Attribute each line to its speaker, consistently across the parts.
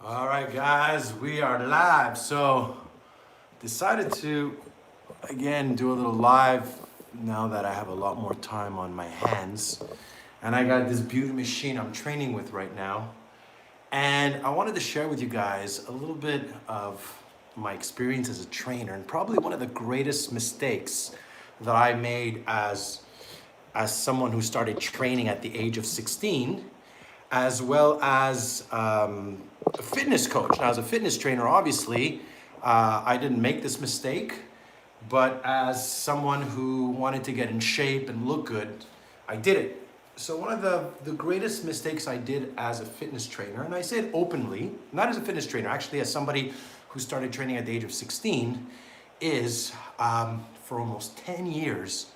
Speaker 1: All right, guys, we are live. So, decided to again do a little live now that I have a lot more time on my hands. And I got this beauty machine I'm training with right now. And I wanted to share with you guys a little bit of my experience as a trainer and probably one of the greatest mistakes that I made as someone who started training at the age of 16, as well as a fitness coach. Now, as a fitness trainer, obviously, I didn't make this mistake, but as someone who wanted to get in shape and look good, I did it. So one of the greatest mistakes I did as a fitness trainer, and I say it openly, not as a fitness trainer, actually as somebody who started training at the age of 16, is for almost 10 years,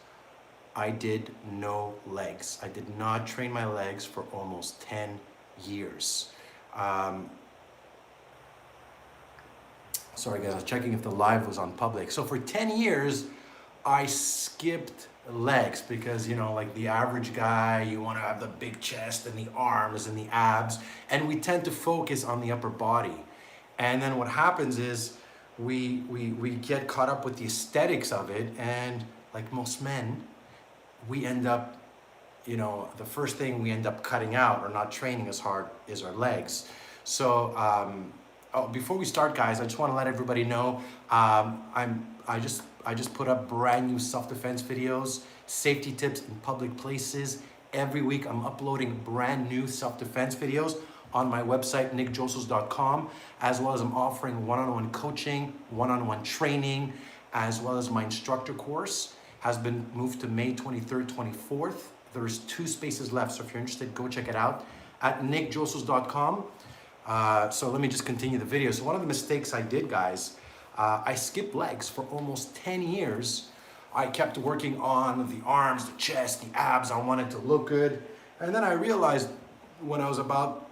Speaker 1: I did no legs. I did not train my legs for almost 10 years. Um, Sorry guys, I was checking if the live was on public. So for 10 years, I skipped legs because, you know, like the average guy, you want to have the big chest and the arms and the abs, and we tend to focus on the upper body. And then what happens is we get caught up with the aesthetics of it, and like most men, we end up, you know, the first thing we end up cutting out or not training as hard is our legs. So before we start, guys, I just want to let everybody know I just put up brand new self-defense videos, safety tips in public places. Every week I'm uploading brand new self-defense videos on my website, nickdrossos.com, as well as I'm offering one-on-one coaching, one-on-one training, as well as my instructor course has been moved to May 23rd, 24th. There's 2 spaces left, so if you're interested, go check it out at nickdrossos.com. So let me just continue the video. So one of the mistakes I did, guys, I skipped legs for almost 10 years. I kept working on the arms, the chest, the abs. I wanted to look good. And then I realized when I was about,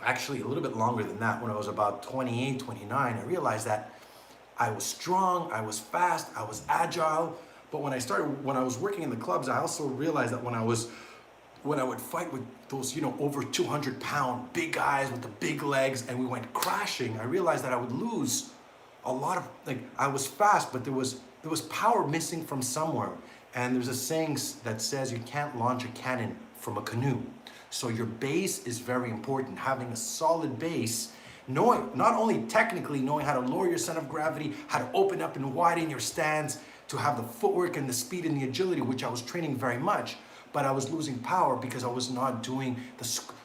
Speaker 1: actually a little bit longer than that, when I was about 28, 29, I realized that I was strong, I was fast, I was agile. But when I was working in the clubs, I also realized that when I would fight with those, you know, over 200-pound big guys with the big legs, and we went crashing, I realized that I would lose a lot of, like, I was fast, but there was power missing from somewhere. And there's a saying that says you can't launch a cannon from a canoe. So your base is very important. Having a solid base, knowing, not only technically knowing how to lower your center of gravity, how to open up and widen your stance, to have the footwork and the speed and the agility, which I was training very much, but I was losing power because I was not doing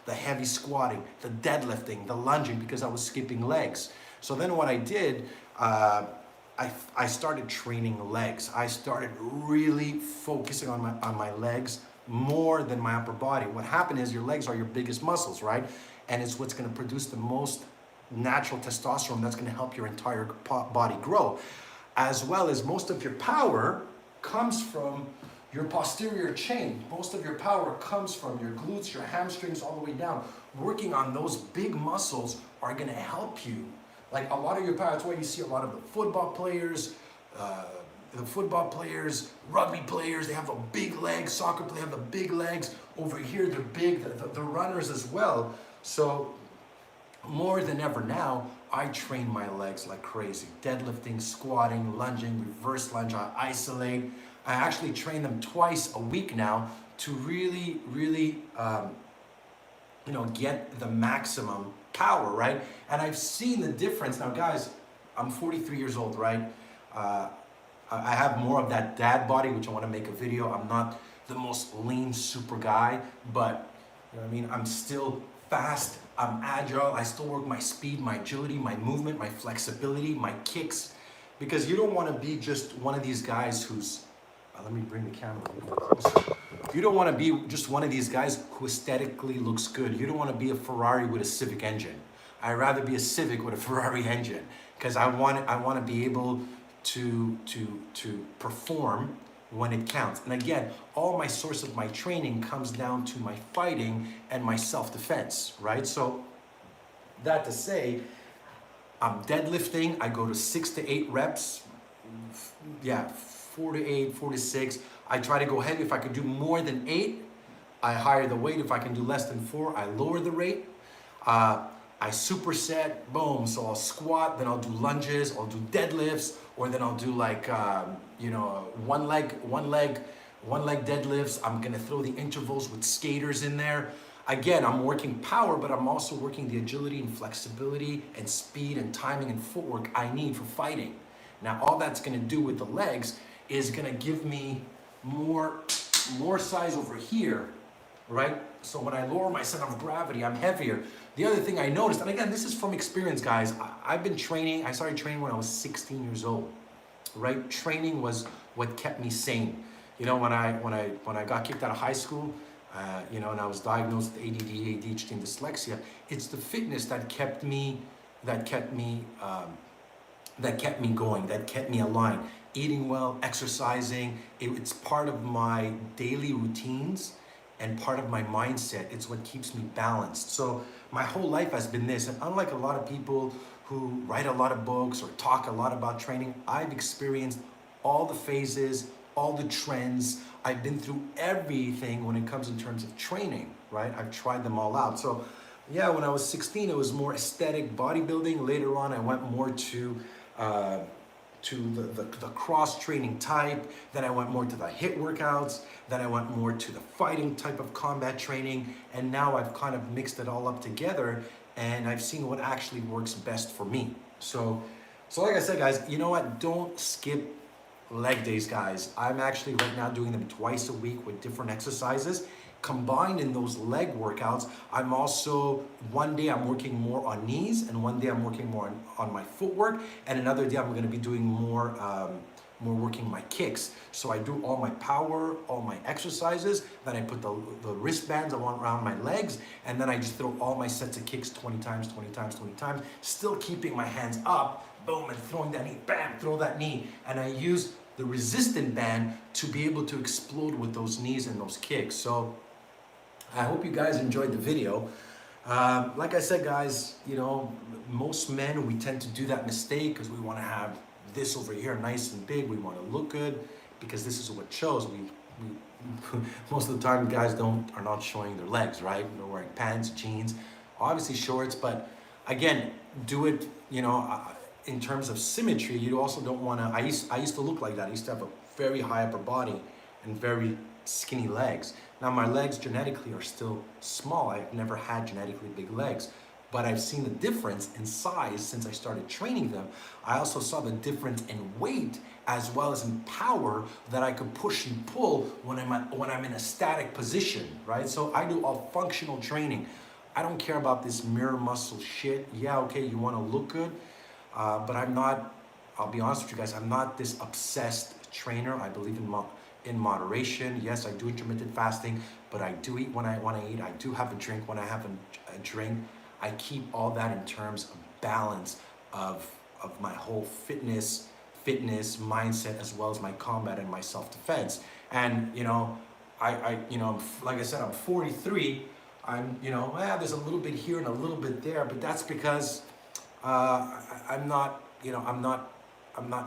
Speaker 1: the heavy squatting, the deadlifting, the lunging, because I was skipping legs. So then what I did, I started training legs. I started really focusing on my legs more than my upper body. What happened is your legs are your biggest muscles, right? And it's what's gonna produce the most natural testosterone that's gonna help your entire body grow. As well as most of your power comes from your posterior chain. Most of your power comes from your glutes, your hamstrings, all the way down. Working on those big muscles are gonna help you. Like a lot of your power, that's why you see a lot of the football players, rugby players, they have the big legs, soccer players have the big legs. Over here, they're big, the runners as well. So more than ever now, I train my legs like crazy. Deadlifting, squatting, lunging, reverse lunge, I isolate. I actually train them twice a week now to really, really, you know, get the maximum power, right? And I've seen the difference. Now, guys, I'm 43 years old, right? I have more of that dad body, which I want to make a video. I'm not the most lean, super guy, but, you know what I mean? I'm still fast, I'm agile, I still work my speed, my agility, my movement, my flexibility, my kicks, because you don't want to be just one of these guys who's, let me bring the camera a little closer. You don't want to be just one of these guys who aesthetically looks good. You don't want to be a Ferrari with a Civic engine. I'd rather be a Civic with a Ferrari engine, because I want to be able to perform when it counts. And again, all my source of my training comes down to my fighting and my self-defense, right? So that to say, I'm deadlifting, I go to 6 to 8 reps, yeah, 4 to 8, 4 to 6. I try to go heavy. If I can do more than 8, I higher the weight. If I can do less than 4, I lower the rate. I superset, boom. So I'll squat, then I'll do lunges, I'll do deadlifts, or then I'll do like, one leg deadlifts. I'm gonna throw the intervals with skaters in there. Again, I'm working power, but I'm also working the agility and flexibility and speed and timing and footwork I need for fighting. Now, all that's gonna do with the legs is gonna give me more size over here, right? So when I lower my center of gravity, I'm heavier. The other thing I noticed, and again, this is from experience, guys. I've been training. I started training when I was 16 years old, right? Training was what kept me sane. You know, when I got kicked out of high school, and I was diagnosed with ADD, ADHD, and dyslexia, it's the fitness that kept me going, that kept me aligned. Eating well, exercising, it's part of my daily routines and part of my mindset. It's what keeps me balanced. So my whole life has been this, and unlike a lot of people who write a lot of books or talk a lot about training, I've experienced all the phases, all the trends. I've been through everything when it comes in terms of training, right? I've tried them all out. So yeah, when I was 16, it was more aesthetic bodybuilding. Later on, I went more to the cross training type. Then I went more to the HIIT workouts. Then I went more to the fighting type of combat training. And now I've kind of mixed it all up together, and I've seen what actually works best for me. So like I said, guys, you know what? Don't skip leg days, guys. I'm actually right now doing them twice a week with different exercises. Combined in those leg workouts, I'm also, one day I'm working more on knees, and one day I'm working more on my footwork, and another day I'm gonna be doing more working my kicks. So I do all my power, all my exercises, then I put the wristbands around my legs, and then I just throw all my sets of kicks 20 times, 20 times, 20 times, still keeping my hands up, boom, and throwing that knee, bam, throw that knee. And I use the resistant band to be able to explode with those knees and those kicks. So I hope you guys enjoyed the video. Like I said, guys, most men, we tend to do that mistake because we want to have this over here nice and big. We want to look good because this is what shows. Most of the time, guys are not showing their legs, right? They're wearing pants, jeans, obviously shorts, but again, do it, in terms of symmetry. You also don't want to, I used to look like that. I used to have a very high upper body and very skinny legs. Now my legs genetically are still small. I've never had genetically big legs, but I've seen the difference in size since I started training them. I also saw the difference in weight as well as in power that I could push and pull when I'm in a static position, right? So I do all functional training. I don't care about this mirror muscle shit. Yeah, okay, you want to look good, but I'm not, I'll be honest with you guys, I'm not this obsessed trainer. I believe in moderation. Yes, I do intermittent fasting, but I do eat when I want to eat. I do have a drink when I have a drink. I keep all that in terms of balance of my whole fitness mindset, as well as my combat and my self-defense. And I like I said, I'm 43. I'm there's a little bit here and a little bit there, but that's because I'm not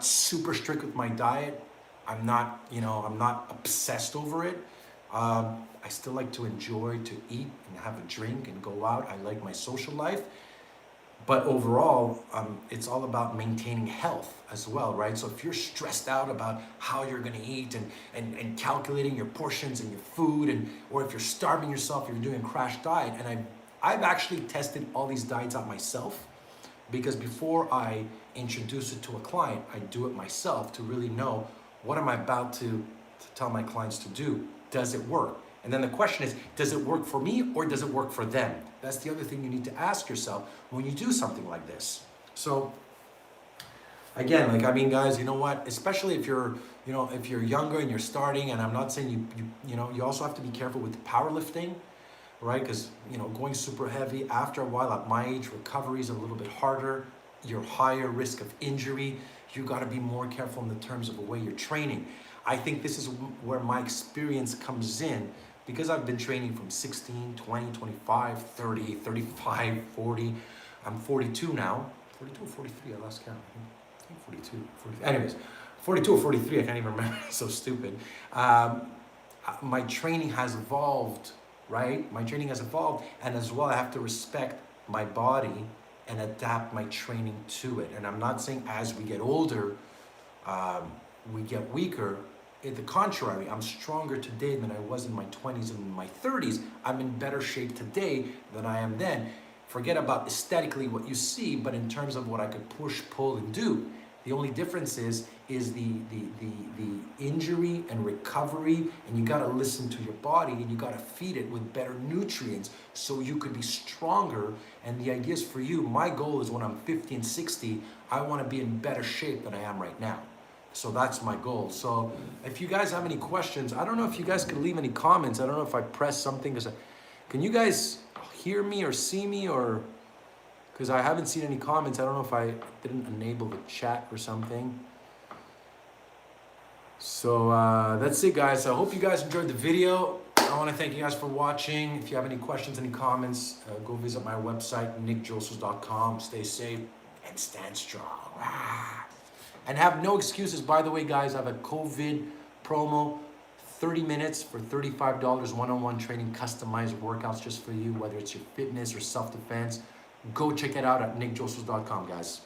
Speaker 1: super strict with my diet. I'm not obsessed over it. I still like to enjoy, to eat and have a drink and go out. I like my social life. But overall, it's all about maintaining health as well, right? So if you're stressed out about how you're gonna eat and calculating your portions and your food, or if you're starving yourself, you're doing a crash diet. And I've actually tested all these diets out myself, because before I introduce it to a client, I do it myself to really know what am I about to tell my clients to do. Does it work? And then the question is, does it work for me or does it work for them? That's the other thing you need to ask yourself when you do something like this. So again, guys, you know what? Especially if you're younger and you're starting, and I'm not saying you also have to be careful with powerlifting, right? Because going super heavy, after a while at my age, recovery is a little bit harder. You're higher risk of injury. You got to be more careful in the terms of the way you're training. I think this is where my experience comes in, because I've been training from 16, 20, 25, 30, 35, 40. I'm 42 now. 42 or 43, I lost count. I think 42, 43. Anyways, 42 or 43, I can't even remember. It's so stupid. My training has evolved, right? My training has evolved, and as well, I have to respect my body and adapt my training to it. And I'm not saying as we get older, we get weaker. In the contrary, I'm stronger today than I was in my 20s and my 30s. I'm in better shape today than I am then. Forget about aesthetically what you see, but in terms of what I could push, pull, and do. The only difference is the injury and recovery, and you gotta listen to your body and you gotta feed it with better nutrients so you could be stronger. And the idea is for you, my goal is when I'm 50 and 60, I wanna be in better shape than I am right now. So that's my goal. So if you guys have any questions, I don't know if you guys could leave any comments. I don't know if I press something, can you guys hear me or see me, or because I haven't seen any comments. I don't know if I didn't enable the chat or something. So that's it, guys. I hope you guys enjoyed the video. I want to thank you guys for watching. If you have any questions, any comments, go visit my website, nickdrossos.com. Stay safe and stand strong. And have no excuses. By the way, guys, I have a COVID promo. 30 minutes for $35 one-on-one training, customized workouts just for you, whether it's your fitness or self-defense. Go check it out at nickdrossos.com, guys.